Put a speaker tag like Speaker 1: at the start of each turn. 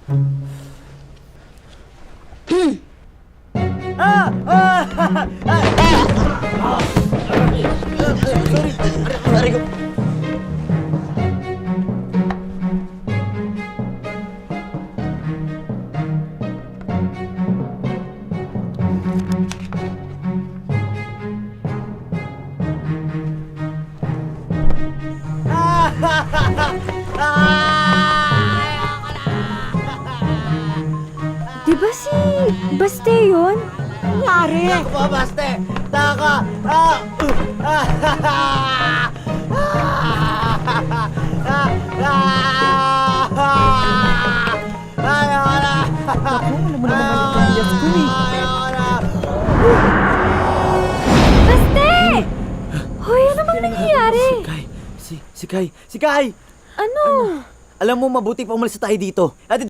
Speaker 1: Sorry ko.
Speaker 2: Di ba si Baste yun?
Speaker 3: Nangyari?
Speaker 1: Ako pa, Baste! Taka! Ayoko na!
Speaker 3: Ako, alam mo naman ang bias ko eh.
Speaker 1: Ayoko na!
Speaker 2: Baste! Hoy, ano bang nangyayari?
Speaker 1: Si Kai!
Speaker 2: Ano?
Speaker 1: Alam mo, mabuti pa umalis tayo dito. At